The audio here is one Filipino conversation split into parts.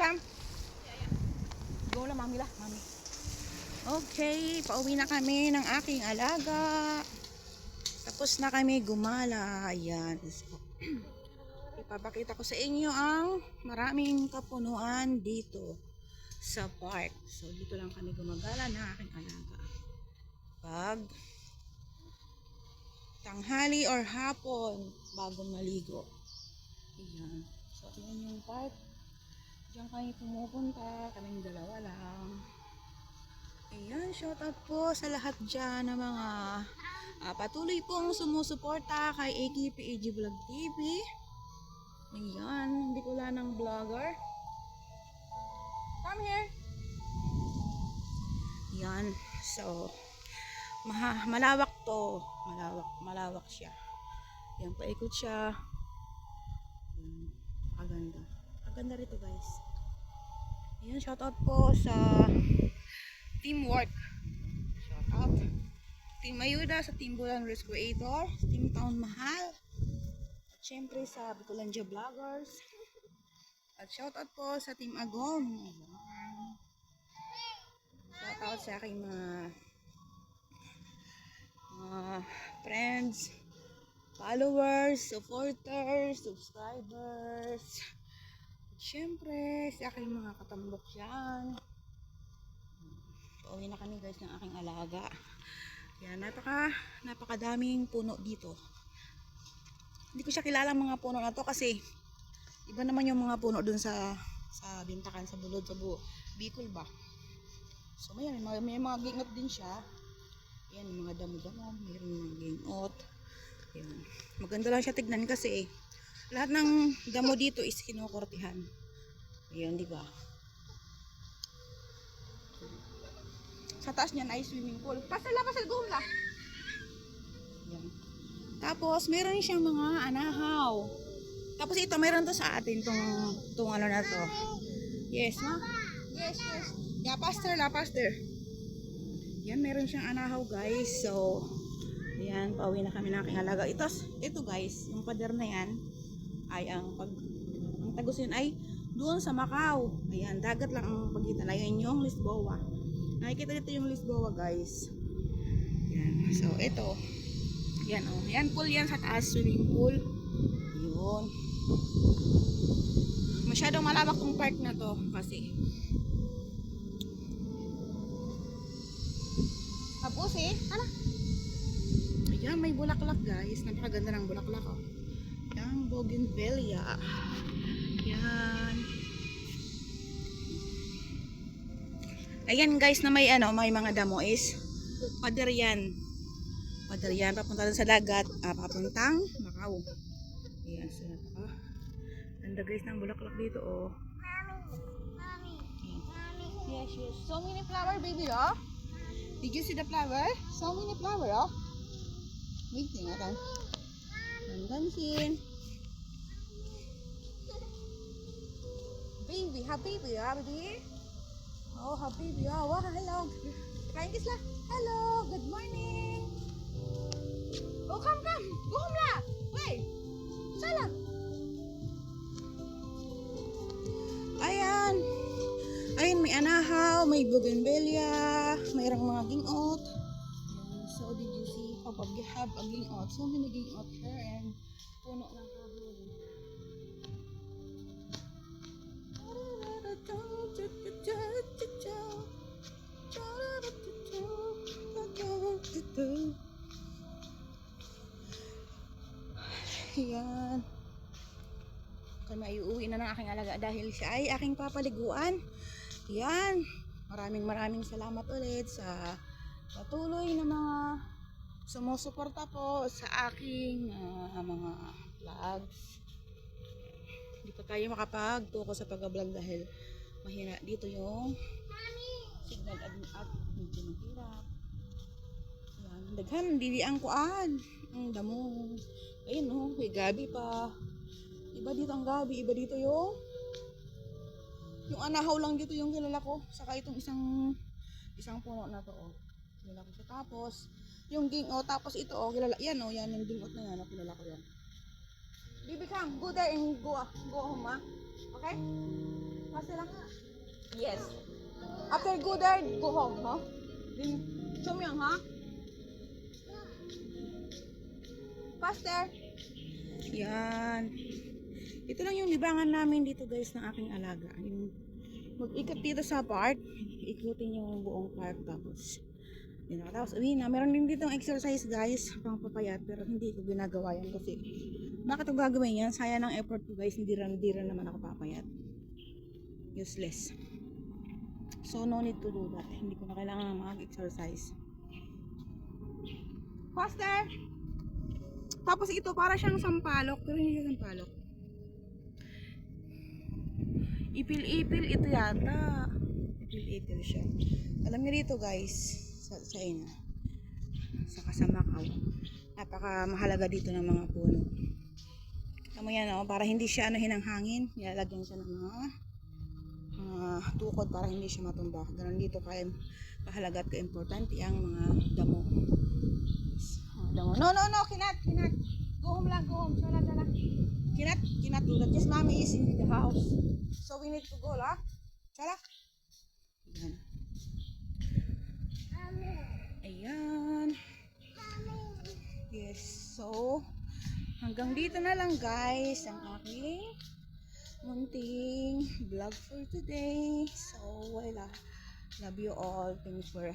come. Go lang, mami lah, mami. Okay, pauwi na kami ng aking alaga. Tapos na kami gumala. Ayan. So, ipapakita ko sa inyo ang maraming kapunuan dito sa park. So, dito lang kami gumagala ng aking alaga. Pag tanghali or hapon, bago maligo. Ayan. So, tingnan yung park. Diyan kami pumupunta. Kaming dalawa lang. Ayan, shoutout po sa lahat dyan ng mga patuloy pong sumusuporta kay AKPAG Vlog TV. Ayan, hindi ko lang ng vlogger. Come here. Ayan, so malawak to. Malawak siya. Ayan, paikot siya. Ayan, maganda. Maganda rito guys. Ayan, shoutout po sa teamwork. Shout out. Team Ayuda sa Team Bulan Risk Creator, Team Town Mahal. At syempre sa Bicolandia Vloggers. At shout out po sa Team Agom. Shout out sa aking mga friends, followers, supporters, subscribers. At syempre sa aking mga katambok dyan. Pauwi na kami guys ng aking alaga. Yan, napakadaming puno dito. Hindi ko siya kilala mga puno na to kasi iba naman yung mga puno dun sa Bintakan, sa Bulod, sa Bicol ba. So may mga gingot din siya. Yan, mga damo-damo, mayroon mga gingot. Yan. Maganda lang siya tignan kasi lahat ng damo dito is kinukurtihan. Ayan, di ba? Sa taas niyan ay swimming pool. Pasal guhom la. Yan. Tapos meron siyang mga anahaw. Tapos ito meron to sa atin tong ano na to. Yes, ma? Yes. Yeah, pastor. Yan, meron siyang anahaw guys. So, ayan, pauwi na kami ng aking alaga. Ito guys, yung pader na yan ay ang tagusin ay doon sa Macau. Ayan, dagat lang ang pagitan. Ayun yung Lisboa. Nakikita dito yung Lisboa guys. Yan. So ito. Yan oh. Yan pool yan sa taas. Swimming pool. Yun. Masyadong malawak tong park na to. Kasi. Tapos eh. Hala. Ayan. May bulaklak guys. Napakaganda ng bulaklak oh. Yan. Bougainvillea. Yan. Ayan guys na may mga damo is pader yan papunta sa dagat, papuntang Macau. Ayan, so ganda guys ng bulaklak dito oh. Mommy. Yes. So many flower baby oh. Did you see the flower? So many flower oh. Wait, tingnan. Dandansin. Baby, happy baby. Oh, habibi. Oh, wow, hello. Kain kiss la. Hello, good morning. Oh, come. Go home la. Wait. Sala. Ayan. Ayun, may anahaw, may bougainvillea, mayroong mga gingot. Ayan. So, did you see how we have a gingot? So many gingot here and puno ng kahoy. Ayan. Kami ay uuwi na ng aking alaga dahil siya ay aking papaliguan. Ayan. Maraming salamat ulit sa patuloy na mga sumusuporta po sa aking mga vlogs. Hindi pa tayo makapag-focus sa pag-vlog dahil mahina dito yung signal at medyo mahirap. Ayan, daghan, dili ang kuan. Ang damo. Ayun oh, may gabi pa. Iba dito ang gabi, iba dito yung anahaw lang dito yung kilala ko. Saka itong isang puno na to oh. Kilala ko siya. Tapos yung gingot, tapos ito oh, kilala. Yan oh, yan yung gingot na yan, kilala ko yan. Baby come, go there and go home, ha? Okay? Basta lang. Yes. After go there, go home, huh? Then, Chomyang, ha? Faster. Yan. Ito lang yung libangan namin dito guys ng aking alaga. Yung mag-ikot dito sa park. Ikutin yung buong park tapos. Yun, tapos uwi na. Meron din dito exercise guys. Pang papayat pero hindi ko ginagawa yan kasi bakit ko gagawin yan? Sayang ng effort ko guys. Hindi rin naman ako papayat. Useless. So no need to do that. Hindi ko na kailangan mag-exercise. Faster! Tapos ito para siyang sampalok. Pero hindi siya sampalok. Ipil-ipil ito yata. Ipil-ipil siya. Alam niyo dito guys, sa China, saka sa Macau, napaka mahalaga dito ng mga puno. Alam mo yan, oh, para hindi siya ng hangin, nilalagyan siya ng mga tukod para hindi siya matumba. Ganun dito kahalaga at ka-importante ang mga damo. Damo. No, cannot. Go home lang, go home. Chala. Cannot do that. Just mommy is in the house. So we need to go, lah. Chala. Ayan. Yes, so hanggang dito na lang guys ang aking munting vlog for today. So, wala. Love you all. Thanks for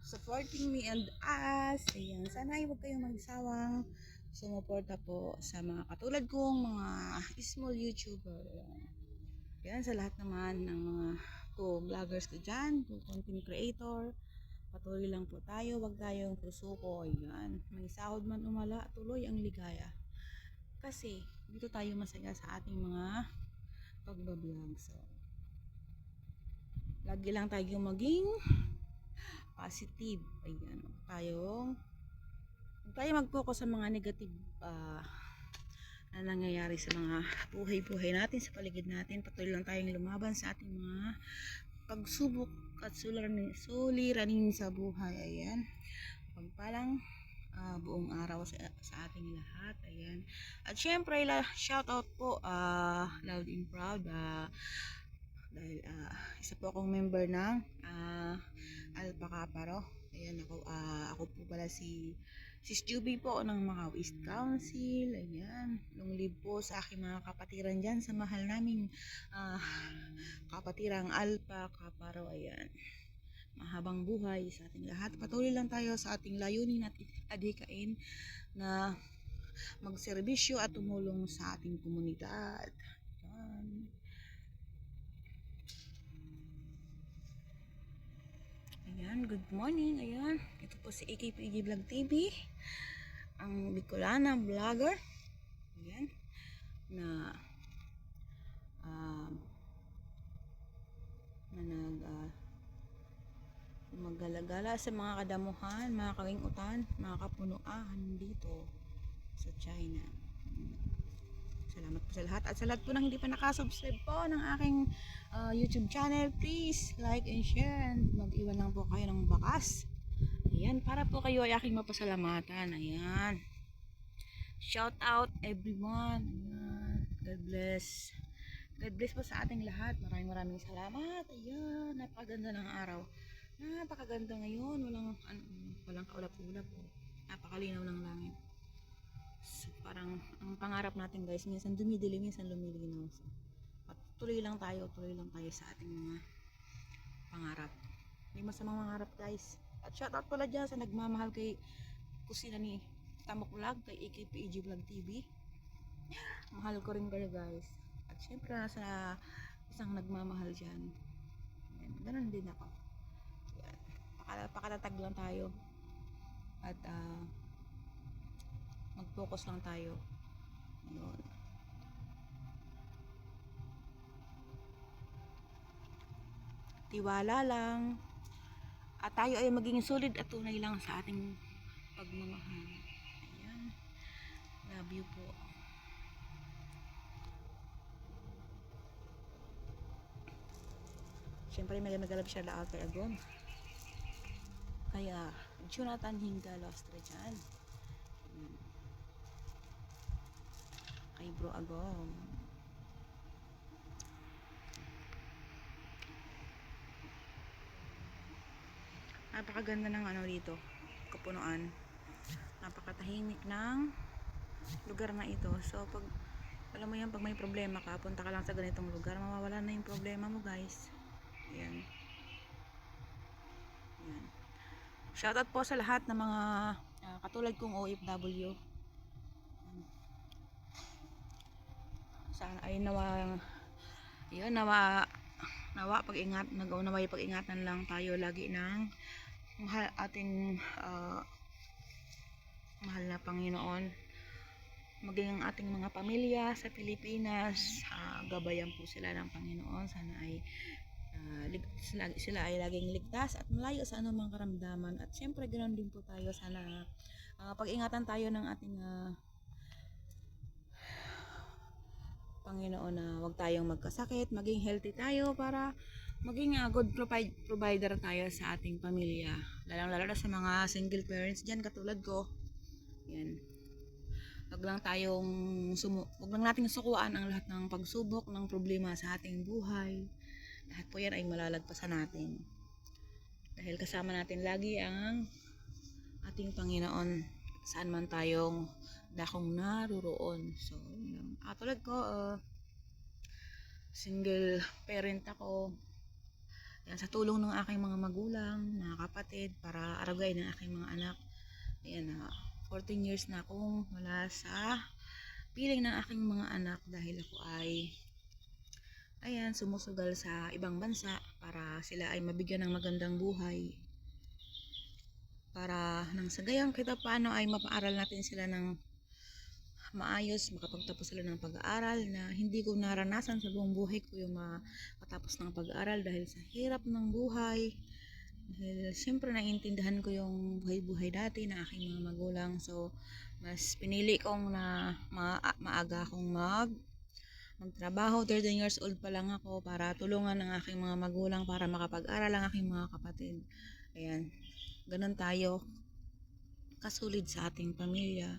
supporting me and us. Ayan. Sana ay huwag kayong magsawang sumuporta po sa mga katulad kong mga small YouTuber. Ayan. Sa lahat naman ng mga vloggers ko dyan, content creator. Patuloy lang po tayo. Huwag tayong pusuko. Ayan. May sahod man umala, tuloy ang ligaya. Kasi dito tayo masaya sa ating mga pagbablog. So, lagi lang tayong maging positive. Ayan. Huwag tayo mag-focus sa mga negative na nangyayari sa mga buhay-buhay natin, sa paligid natin. Patuloy lang tayong lumaban sa ating mga pagsubok at suliranin sa buhay. Ayan. Pagpalang buong araw sa ating lahat. Ayan. At syempre, shout out po loud and proud dahil isa po akong member ng Alpha Kaparo. Ayan, ako po pala si Sis Juby po ng Macau East Council. Ayan, long live po sa aking mga kapatiran dyan sa mahal naming kapatirang Alpha Kaparo. Ayan, mahabang buhay sa ating lahat. Patuloy lang tayo sa ating layunin at adhikain na magserbisyo at tumulong sa ating komunidad. Ayan. Ayan, good morning. Ayan, ito po si AKPG Vlog TV, ang Bicolana vlogger. Ayan, na maggalagala sa mga kadamuhan, mga kawingutan, mga kapunuan dito sa China. Salamat po sa lahat. At sa lahat po ng hindi pa nakasubscribe po ng aking YouTube channel, please like and share. Mag-iwan lang po kayo ng bakas. Ayan, para po kayo ay aking mapasalamatan. Ayan. Shout out everyone. Ayan. God bless. God bless po sa ating lahat. Maraming salamat. Ayan, napakaganda ng araw. Napakaganda ngayon. Walang kaulap-ulap. Napakalinaw ng langit. So, parang ang pangarap natin guys, minsan dumidilim, minsan lumilinaw. So, tuloy lang tayo sa ating mga pangarap. May masamang mangarap guys. At shout out pala dyan sa nagmamahal kay kusina ni Tamok Vlog, kay AKPG Vlog TV. Mahal ko rin kayo guys. At syempre nasa isang nagmamahal dyan. Ganun din ako. Pakatatag lang tayo. At mag-focus lang tayo. Ayun. Tiwala lang. At tayo ay maging solid at tunay lang sa ating pagmamahal. Ayan. Love you po. Siyempre may magalab siya laot kay Agon. Kaya Jonathan Hingalos dyan. Kay Bro Agong. Napakaganda ng ano dito, kapunuan. Napakatahimik ng lugar na ito. So pag alam mo yan, pag may problema ka, punta ka lang sa ganitong lugar, mawawala na yung problema mo, guys. Ayan. Ayan. Shoutout po sa lahat ng mga katulad kong OFW. Sana ay yun, nawa pag-ingatan lang tayo lagi ng ating mahal na Panginoon. Maging ang ating mga pamilya sa Pilipinas, gabayan po sila ng Panginoon. Sana ay sila ay laging ligtas at malayo sa anumang karamdaman. At syempre ganoon din po tayo, sana pag-ingatan tayo ng ating Panginoon na huwag tayong magkasakit, maging healthy tayo para maging good provider tayo sa ating pamilya. Lalo na sa mga single parents dyan katulad ko. Yan. Huwag lang nating sukuan ang lahat ng pagsubok, ng problema sa ating buhay. Lahat po yan ay malalagpasan natin. Dahil kasama natin lagi ang ating Panginoon saan man tayong dakong naruroon. So, tulad ko, single parent ako. Yan, sa tulong ng aking mga magulang, mga kapatid, para aragayin ng aking mga anak. Ayan, 14 years na akong wala sa piling ng aking mga anak dahil ako ay sumusugal sa ibang bansa para sila ay mabigyan ng magandang buhay. Para nang sa gayang kita paano ay mapaaral natin sila ng maayos, makapagtapos sila ng pag-aaral na hindi ko naranasan sa buong buhay ko yung makatapos ng pag-aaral dahil sa hirap ng buhay. Dahil siyempre naiintindihan ko yung buhay-buhay dati na aking mga magulang. So, mas pinili kong na maaga akong magtrabaho. 13 years old pa lang ako para tulungan ng aking mga magulang para makapag-aral ang aking mga kapatid. Ayan. Ganun tayo kasulid sa ating pamilya.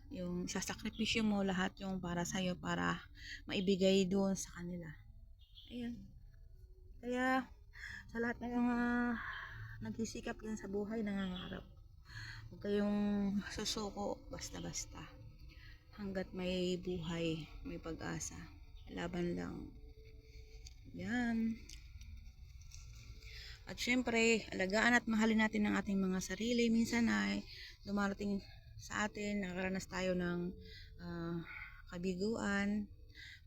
Yung sasakripisyo mo lahat yung para sa'yo para maibigay doon sa kanila. Ayan. Kaya sa lahat ng mga nagsisikap yan sa buhay, nangangarap, huwag kayong susuko basta-basta. Hanggat may buhay, may pag-asa, laban lang. Yan. At syempre, alagaan at mahalin natin ang ating mga sarili. Minsan ay dumarating sa atin, nakaranas tayo ng kabiguan,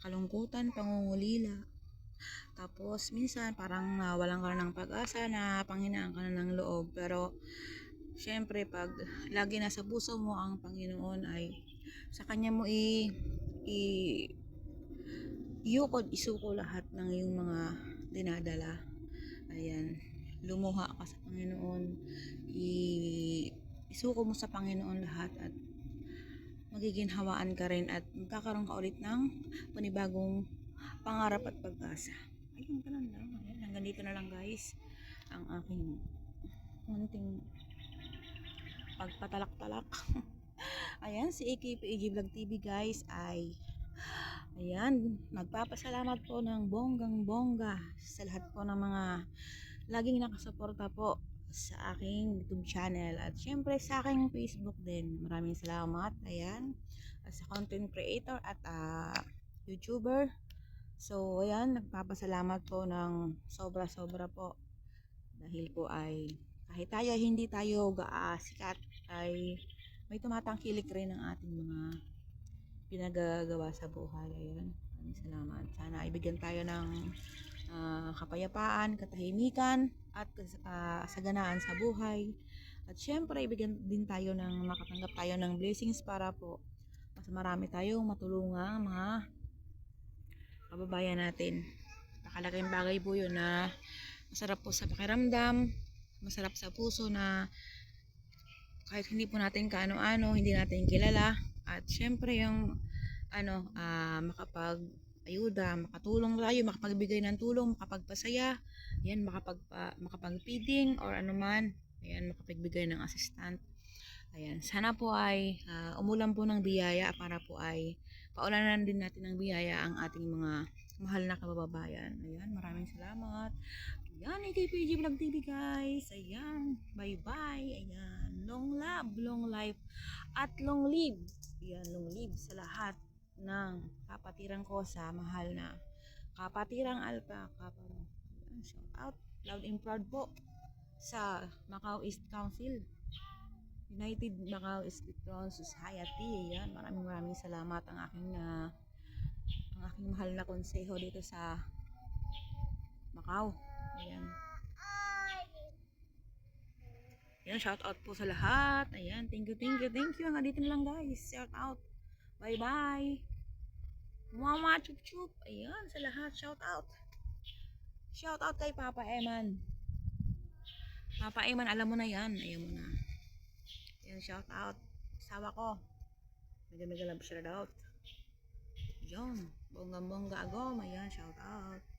kalungkutan, pangungulila. Tapos minsan parang walang ka ng pag-asa na panghinaan ka na ng loob. Pero syempre pag lagi nasa puso mo ang Panginoon ay sa Kanya mo isuko lahat ng iyong mga dinadala. Ayan, lumuha ka sa Panginoon, isuko mo sa Panginoon lahat at magiginhawaan ka rin at magkakaroon ka ulit ng panibagong pangarap at pag-asa. Ayun, ganun lang. Ayan, hanggang dito na lang guys ang aking munting pagpatalak-talak. Ayan, si AKPAG Vlog TV guys ay nagpapasalamat po ng bonggang-bongga sa lahat po ng mga laging nakasuporta po sa aking YouTube channel at syempre sa aking Facebook din. Maraming salamat. Ayan, sa content creator at YouTuber. So, ayan, nagpapasalamat po ng sobra-sobra po. Dahil po ay kahit hindi tayo sikat, ay may tumatangkilik rin ng ating mga pinagagawa sa buhay. Ayan, maraming salamat. Sana ay bigyan tayo ng kapayapaan, katahimikan, at kasaganaan sa buhay. At syempre, ibigyan din tayo makatanggap tayo ng blessings para po mas marami tayong matulungang mga kababayan natin. Nakalaking bagay po yun na masarap po sa pakiramdam, masarap sa puso na kahit hindi po natin kaano-ano, hindi natin kilala. At syempre yung makapag-ayuda, makatulong tayo, makapagbigay ng tulong, makapagpasaya, yan, makapag-feeding or anuman, ayan, makapagbigay ng assistant. Ayan, sana po ay umulan po ng biyaya para po ay paulanan din natin ng biyaya ang ating mga mahal na kababayan. Ayan, maraming salamat. Yan, AKPG Vlog TV guys. Ayan, bye-bye. Ayan, long love, long life, at long live. Ayan, long live sa lahat ng kapatiran ko sa mahal na kapatirang alpaka. Ayan, shout out, loud and proud po sa Macau East Council. United Macau East Society. Ayan, maraming salamat ang aking mahal na konseho dito sa Macau. Ayan. Ayan, shout out po sa lahat. Ayan, thank you. Hanggang dito na lang guys. Shout out. Bye bye. Mama chup chup. Ayan, sa lahat shout out. Shout out kay Papa Eman. Papa Eman, alam mo na yan. Ayan mo na. Ayan, shout out. Asawa ko. Mega lang shout out. Yan, bongga agom. Ayan, shout out.